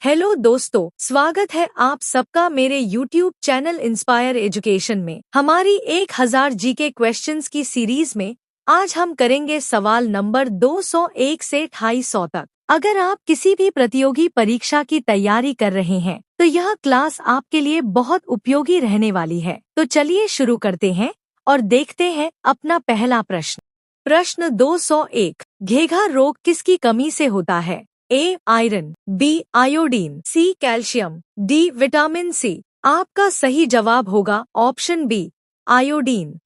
Hello दोस्तों, स्वागत है आप सबका मेरे यूट्यूब चैनल इंस्पायर एजुकेशन में। हमारी 1000 जीके क्वेश्चंस की सीरीज में आज हम करेंगे सवाल नंबर 201 से 250 तक। अगर आप किसी भी प्रतियोगी परीक्षा की तैयारी कर रहे हैं तो यह क्लास आपके लिए बहुत उपयोगी रहने वाली है। तो चलिए शुरू करते हैं और देखते हैं अपना पहला प्रश्न। प्रश्न 201, घेघा रोग किसकी कमी से होता है? A iron, B iodine, C calcium, D vitamin C. आपका सही जवाब होगा ऑप्शन बी आयोडीन।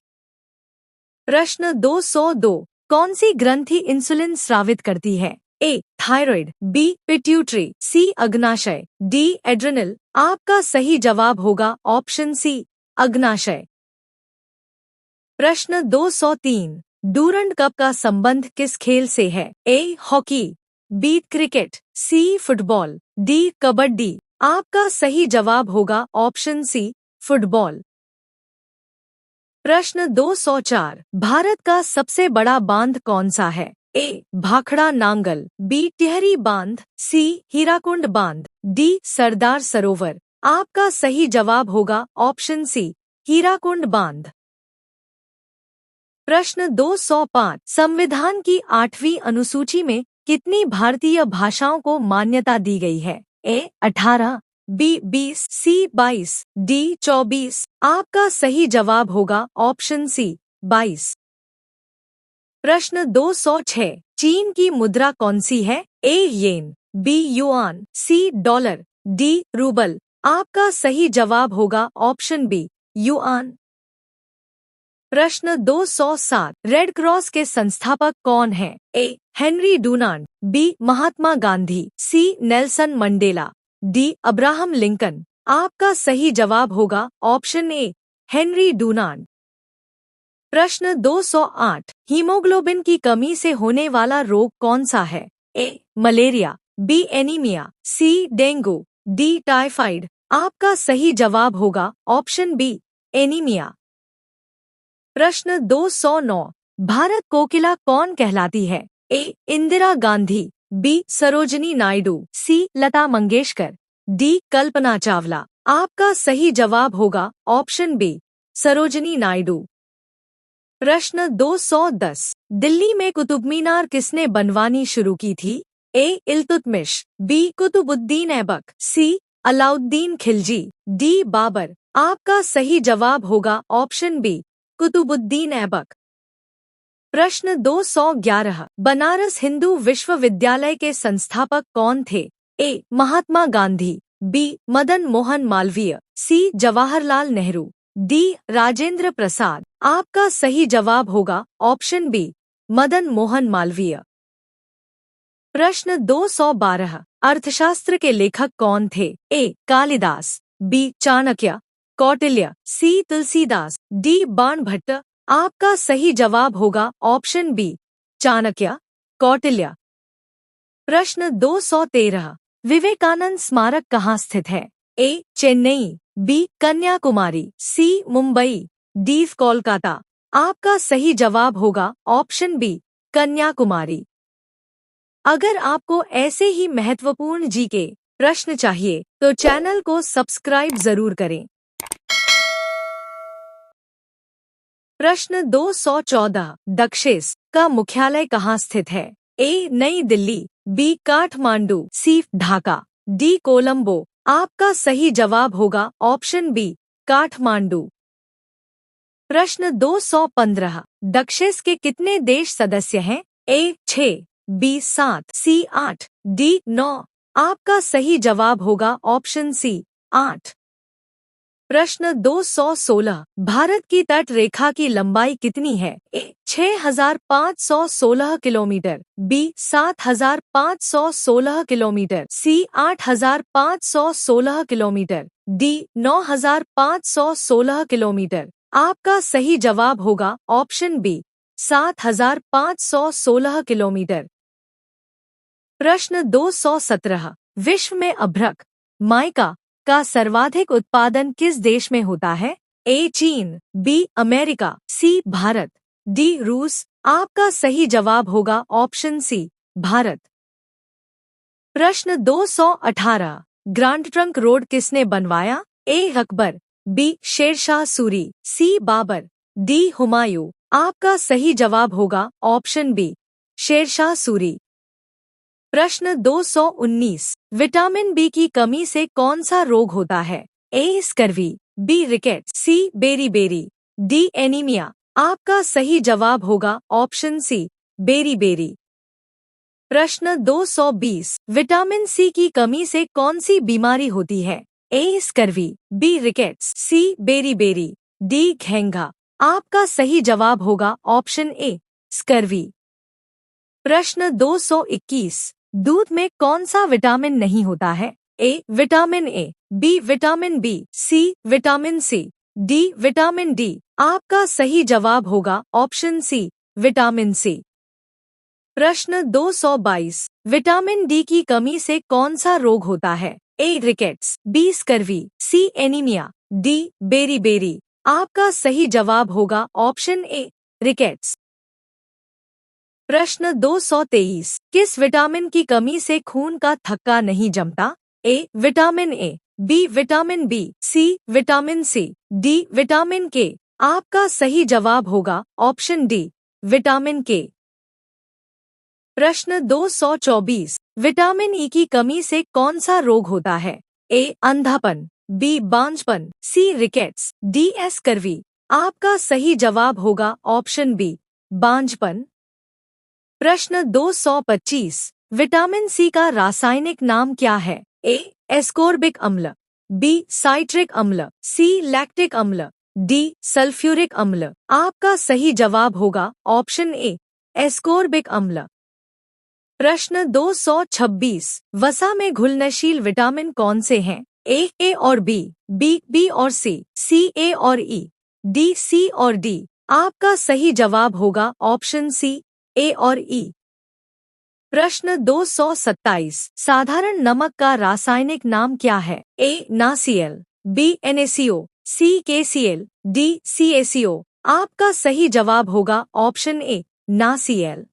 प्रश्न 202, कौन सी ग्रंथि इंसुलिन स्रावित करती है? ए थायराइड, बी पिट्यूटरी, सी अग्नाशय, डी एड्रेनल। आपका सही जवाब होगा ऑप्शन सी अग्नाशय। प्रश्न 203, डूरंड कप का संबंध किस खेल से है? A hockey, B cricket, C football, D kabaddi. आपका सही जवाब होगा ऑप्शन सी फुटबॉल। प्रश्न 204, भारत का सबसे बड़ा बांध कौन सा है? ए भाखड़ा नांगल, बी टिहरी बांध, सी हीराकुंड बांध, डी सरदार सरोवर। आपका सही जवाब होगा ऑप्शन सी हीराकुंड बांध। प्रश्न 205, संविधान की 8वीं अनुसूची में कितनी भारतीय भाषाओं को मान्यता दी गई है? ए 18, बी 20, सी 22, डी 24। आपका सही जवाब होगा ऑप्शन सी 22। प्रश्न 206, चीन की मुद्रा कौन सी है? ए येन, बी युआन, सी डॉलर, डी रूबल। आपका सही जवाब होगा ऑप्शन बी युआन। प्रश्न 207, रेड क्रॉस के संस्थापक कौन हैं? A Henry Dunant, B Mahatma Gandhi, C Nelson Mandela, D Abraham Lincoln. आपका सही जवाब होगा ऑप्शन ए हेनरी डूनांट। प्रश्न 208, हीमोग्लोबिन की कमी से होने वाला रोग कौन सा है? ए मलेरिया, बी एनीमिया, सी डेंगू, डी टाइफाइड। आपका सही जवाब होगा ऑप्शन बी एनीमिया। प्रश्न 209, भारत कोकिला कौन कहलाती है? ए इंदिरा गांधी, बी सरोजनी नायडू, सी लता मंगेशकर, डी कल्पना चावला। आपका सही जवाब होगा ऑप्शन बी सरोजनी नायडू। प्रश्न 210, दिल्ली में कुतुब मीनार किसने बनवानी शुरू की थी? ए इल्तुतमिश, बी कुतुबुद्दीन ऐबक, सी अलाउद्दीन खिलजी, डी बाबर। आपका सही जवाब होगा ऑप्शन बी कुतुबुद्दीन ऐबक। प्रश्न 211, बनारस हिंदू विश्वविद्यालय के संस्थापक कौन थे? ए महात्मा गांधी, बी मदन मोहन मालवीय, सी जवाहरलाल नेहरू, डी राजेंद्र प्रसाद। आपका सही जवाब होगा ऑप्शन बी मदन मोहन मालवीय। प्रश्न 212, अर्थशास्त्र के लेखक कौन थे? ए कालिदास, बी चाणक्य, कौटिल्य, सी तुलसीदास, डी बाणभट्ट। आपका सही जवाब होगा ऑप्शन बी चाणक्य, कौटिल्य। प्रश्न 213, विवेकानंद स्मारक कहाँ स्थित है? ए चेन्नई, बी कन्याकुमारी, सी मुंबई, डी कोलकाता। आपका सही जवाब होगा ऑप्शन बी कन्याकुमारी। अगर आपको ऐसे ही महत्वपूर्ण जीके प्रश्न चाहिए तो चैनल को सब्सक्राइब जरूर करें। प्रश्न 214, दक्षेस का मुख्यालय कहाँ स्थित है? ए नई दिल्ली, बी काठमांडू, सी ढाका, डी कोलंबो। आपका सही जवाब होगा ऑप्शन बी काठमांडू। प्रश्न 215, दक्षेस के कितने देश सदस्य हैं? ए 6, बी 7, सी 8, डी 9। आपका सही जवाब होगा ऑप्शन सी 8। प्रश्न 216, भारत की तट रेखा की लंबाई कितनी है? ए 6516 किलोमीटर, बी 7516 किलोमीटर, सी 8516 किलोमीटर, डी 9516 किलोमीटर। आपका सही जवाब होगा ऑप्शन बी 7516 किलोमीटर। प्रश्न 217, विश्व में अभ्रक माइका का सर्वाधिक उत्पादन किस देश में होता है? ए चीन, बी अमेरिका, सी भारत, डी रूस। आपका सही जवाब होगा ऑप्शन सी भारत। प्रश्न 218 ग्रांड ट्रंक रोड किसने बनवाया? ए अकबर, बी शेरशाह सूरी, सी बाबर, डी हुमायूं। आपका सही जवाब होगा ऑप्शन बी शेरशाह सूरी। प्रश्न 219 विटामिन बी की कमी से कौन सा रोग होता है? ए स्कर्वी, बी रिकेट, सी बेरी, डी एनीमिया। आपका सही जवाब होगा ऑप्शन सी बेरी। प्रश्न 220 विटामिन सी की कमी से कौन सी बीमारी होती है? ए स्कर्वी, बी रिकेट्स, सी बेरी, डी घेंघा। आपका सही जवाब होगा ऑप्शन ए स्कर्वी। प्रश्न 221 दूध में कौन सा विटामिन नहीं होता है? A vitamin A, B vitamin B, C vitamin C, D vitamin D. आपका सही जवाब होगा ऑप्शन सी विटामिन सी। प्रश्न 222 विटामिन डी की कमी से कौन सा रोग होता है? ए रिकेट्स, बी स्कर्वी, सी एनीमिया, डी बेरी। आपका सही जवाब होगा ऑप्शन ए रिकेट्स। प्रश्न 223 किस विटामिन की कमी से खून का थक्का नहीं जमता? A vitamin A, B vitamin B, C vitamin C, D vitamin K. आपका सही जवाब होगा ऑप्शन डी विटामिन के। प्रश्न 224 विटामिन ई की कमी से कौन सा रोग होता है? ए अंधापन, बी बांझपन, सी रिकेट्स, डी स्कर्वी। आपका सही जवाब होगा ऑप्शन बी बांझपन। प्रश्न 225 विटामिन सी का रासायनिक नाम क्या है? ए एस्कोर्बिक अम्ल, बी साइट्रिक अम्ल, सी लैक्टिक अम्ल, डी सल्फ्यूरिक अम्ल। आपका सही जवाब होगा ऑप्शन ए एस्कोर्बिक अम्ल। प्रश्न 226 वसा में घुलनशील विटामिन कौन से हैं? ए और बी, बी और सी ए और ई, डी सी और डी। आपका सही जवाब होगा ऑप्शन सी ए और ई। प्रश्न 227 साधारण नमक का रासायनिक नाम क्या है? ए NaCl, बी NaCO, सी KCl, डी CaCO। आपका सही जवाब होगा ऑप्शन ए NaCl।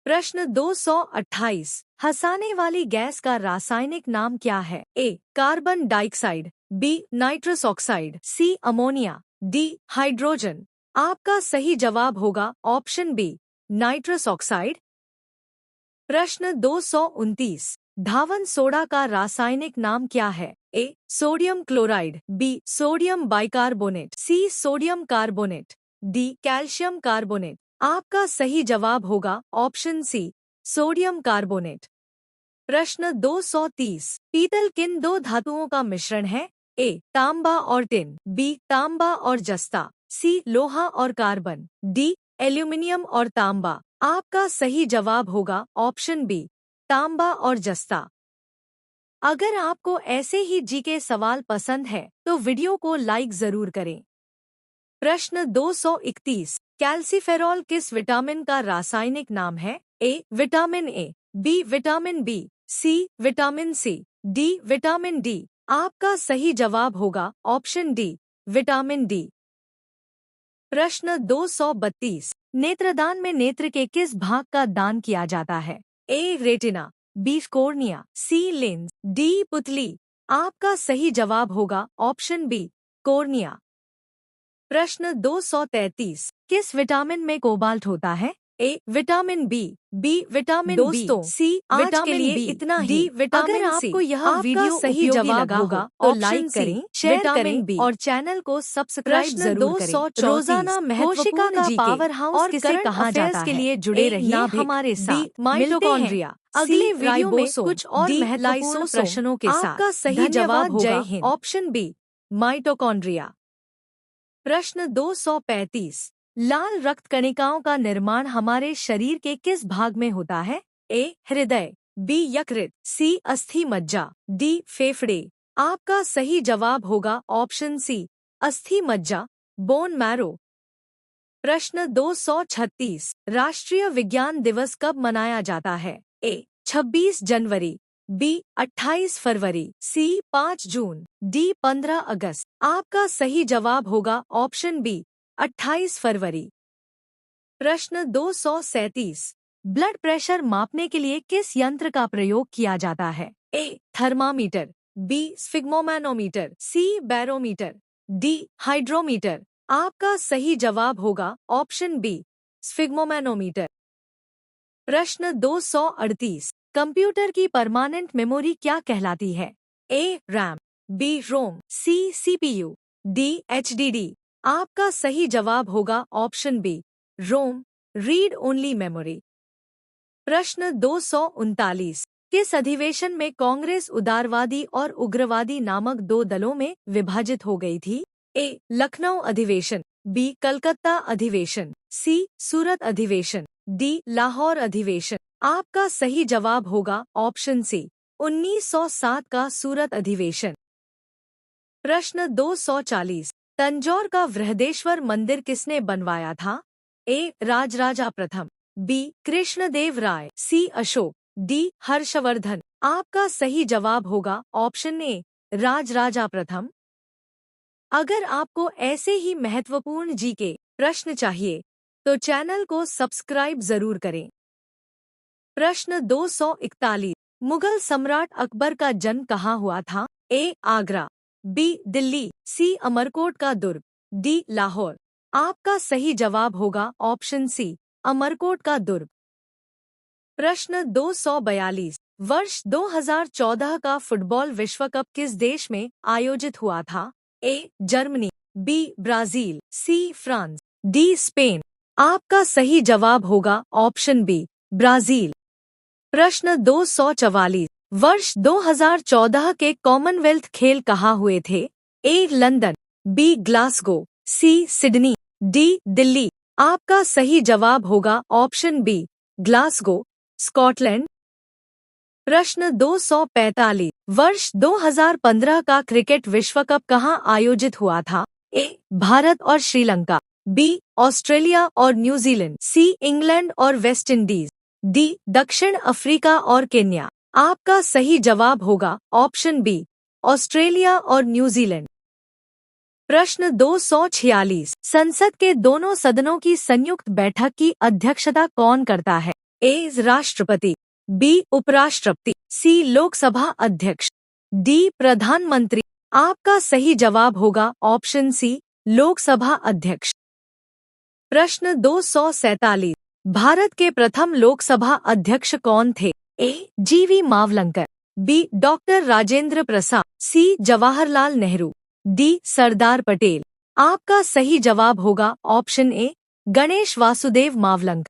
प्रश्न 228 हंसाने वाली गैस का रासायनिक नाम क्या है? A carbon dioxide, B nitrous oxide, C ammonia, D hydrogen. आपका सही जवाब होगा ऑप्शन बी नाइट्रस ऑक्साइड। प्रश्न 229 धावन सोडा का रासायनिक नाम क्या है? A sodium chloride, B sodium bicarbonate, C sodium carbonate, D calcium carbonate. आपका सही जवाब होगा ऑप्शन सी सोडियम कार्बोनेट। प्रश्न 230 पीतल किन दो धातुओं का मिश्रण है? ए तांबा और टिन, बी तांबा और जस्ता, सी लोहा और कार्बन, डी एल्यूमिनियम और तांबा। आपका सही जवाब होगा ऑप्शन बी तांबा और जस्ता। अगर आपको ऐसे ही जी के सवाल पसंद है तो वीडियो को लाइक जरूर करें। प्रश्न 231 कैल्सीफेरॉल किस विटामिन का रासायनिक नाम है? A vitamin A, B vitamin B, C vitamin C, D vitamin D. आपका सही जवाब होगा ऑप्शन डी विटामिन डी। प्रश्न 232 नेत्रदान में नेत्र के किस भाग का दान किया जाता है? ए रेटिना, बी कॉर्निया, सी लेंस, डी पुतली। आपका सही जवाब होगा ऑप्शन बी कॉर्निया। प्रश्न 233 किस विटामिन में कोबाल्ट होता है? A vitamin B, B vitamin दोस्तों, सी विटामिन बी, इतना ही। डी विटामिन अगर सी। आपको यह आपका वीडियो सही उपयोगी जवाब लगा होगा हो तो ऑप्शन लाइक सी, करें, शेयर विटामिन करें बी और चैनल को सब्सक्राइब प्रश्न जरूर करें। 234 रोजाना कोशिका महत्वपूर्ण का जीके पावर हाउस और किसे करंट कहा अफेयर्स जाता के है? लिए जुड़े ए रहिए नाभिक, हमारे बी साथ। माइटोकॉन्ड्रिया, अगले सी वीडियो में राइबोसोम, कुछ और डी महत्वपूर्ण लाइसोसोम। प्रश्नों के साथ। आपका सही जवाब धन्यवाद, जय होगा हिंद। Option B mitochondria. प्रश्न 235 लाल रक्त कणिकाओं का निर्माण हमारे शरीर के किस भाग में होता है? ए हृदय, बी यकृत, सी अस्थि मज्जा, डी फेफड़े। आपका सही जवाब होगा ऑप्शन सी अस्थि मज्जा बोन मैरो। प्रश्न 236 राष्ट्रीय विज्ञान दिवस कब मनाया जाता है? ए 26 जनवरी, बी 28 फरवरी, सी 5 जून, डी 15 अगस्त। आपका सही जवाब होगा ऑप्शन बी 28 फरवरी। प्रश्न 237 ब्लड प्रेशर मापने के लिए किस यंत्र का प्रयोग किया जाता है? A. Thermometer, B. Sphygmomanometer, C. Barometer, D. Hydrometer. आपका सही जवाब होगा ऑप्शन बी, स्फिग्मोमैनोमीटर। प्रश्न 238। कंप्यूटर की परमानेंट मेमोरी क्या कहलाती है? A. RAM, B. ROM, C. CPU, D. HDD. आपका सही जवाब होगा option B, ROM, read only memory. प्रश्न 239। किस अधिवेशन में कांग्रेस उदारवादी और उग्रवादी नामक दो दलों में विभाजित हो गई थी? ए. लखनऊ अधिवेशन, बी. कलकत्ता अधिवेशन, सी. सूरत अधिवेशन, डी. लाहौर अधिवेशन। आपका सही जवाब होगा ऑप्शन सी, 1907 का सूरत अधिवेशन। प्रश्न 240। तंजौर का बृहदेश्वर मंदिर किसने बनवाया था? ए. राजराजा प्रथम, बी. कृष्णदेव राय, सी. अशोक, डी. हर्षवर्धन। आपका सही जवाब होगा ऑप्शन ए, राजराजा प्रथम। अगर आपको ऐसे ही महत्वपूर्ण जीके प्रश्न चाहिए तो चैनल को सब्सक्राइब जरूर करें। प्रश्न 241। मुगल सम्राट अकबर का जन्म कहाँ हुआ था? ए. आगरा, बी. दिल्ली, सी. अमरकोट का दुर्ग, डी. लाहौर। आपका सही जवाब होगा ऑप्शन सी, अमरकोट का दुर्ग। प्रश्न 242। वर्ष 2014 का फुटबॉल विश्व कप किस देश में आयोजित हुआ था? A. Germany, B. Brazil, C. France, D. Spain. आपका सही जवाब होगा ऑप्शन बी, ब्राजील। प्रश्न 244। वर्ष 2014 के कॉमनवेल्थ खेल कहाँ हुए थे? A. London, B. Glasgow, C. Sydney, D. Delhi. आपका सही जवाब होगा ऑप्शन बी, ग्लासगो, स्कॉटलैंड। प्रश्न 245। वर्ष 2015 का क्रिकेट विश्व कप कहाँ आयोजित हुआ था? ए. भारत और श्रीलंका, बी. ऑस्ट्रेलिया और न्यूजीलैंड, सी. इंग्लैंड और वेस्ट इंडीज, डी. दक्षिण अफ्रीका और केन्या। आपका सही जवाब होगा ऑप्शन बी, ऑस्ट्रेलिया और न्यूजीलैंड। प्रश्न 246। संसद के दोनों सदनों की संयुक्त बैठक की अध्यक्षता कौन करता है? ए. राष्ट्रपति, बी. उपराष्ट्रपति, सी. लोकसभा अध्यक्ष, डी. प्रधानमंत्री। आपका सही जवाब होगा ऑप्शन सी, लोकसभा अध्यक्ष। प्रश्न 247। भारत के प्रथम लोकसभा अध्यक्ष कौन थे? ए. जीवी मावलंकर, बी. डॉक्टर राजेंद्र प्रसाद, सी. जवाहरलाल नेहरू, डी. सरदार पटेल। आपका सही जवाब होगा ऑप्शन ए, गणेश वासुदेव मावलंकर।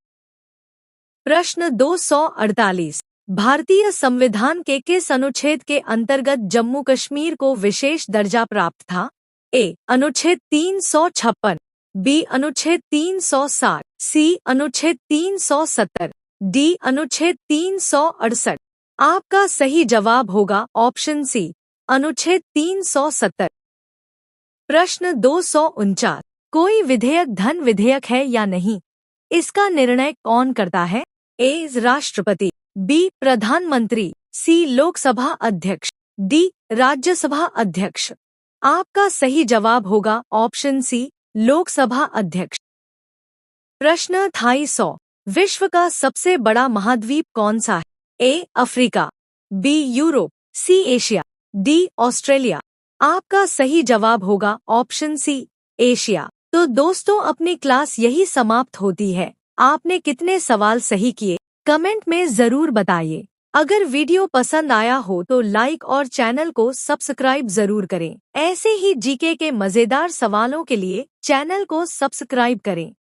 प्रश्न 248। भारतीय संविधान के किस अनुच्छेद के अंतर्गत जम्मू कश्मीर को विशेष दर्जा प्राप्त था? ए. अनुच्छेद 356, बी. अनुच्छेद 360, सी. अनुच्छेद 370, डी. अनुच्छेद 368। आपका सही जवाब होगा ऑप्शन सी, अनुच्छेद 370। प्रश्न 249। कोई विधेयक धन विधेयक है या नहीं, इसका निर्णय कौन करता है? ए. राष्ट्रपति, बी. प्रधानमंत्री, सी. लोकसभा अध्यक्ष, डी. राज्यसभा अध्यक्ष। आपका सही जवाब होगा ऑप्शन सी, लोकसभा अध्यक्ष। प्रश्न 250। विश्व का सबसे बड़ा महाद्वीप कौन सा है? A. Africa, B. Europe, C. Asia, D. Australia. आपका सही जवाब होगा ऑप्शन सी, एशिया। तो दोस्तों, अपनी क्लास यही समाप्त होती है। आपने कितने सवाल सही किए कमेंट में जरूर बताइए। अगर वीडियो पसंद आया हो तो लाइक और चैनल को सब्सक्राइब जरूर करें। ऐसे ही जीके के मजेदार सवालों के लिए चैनल को सब्सक्राइब करें।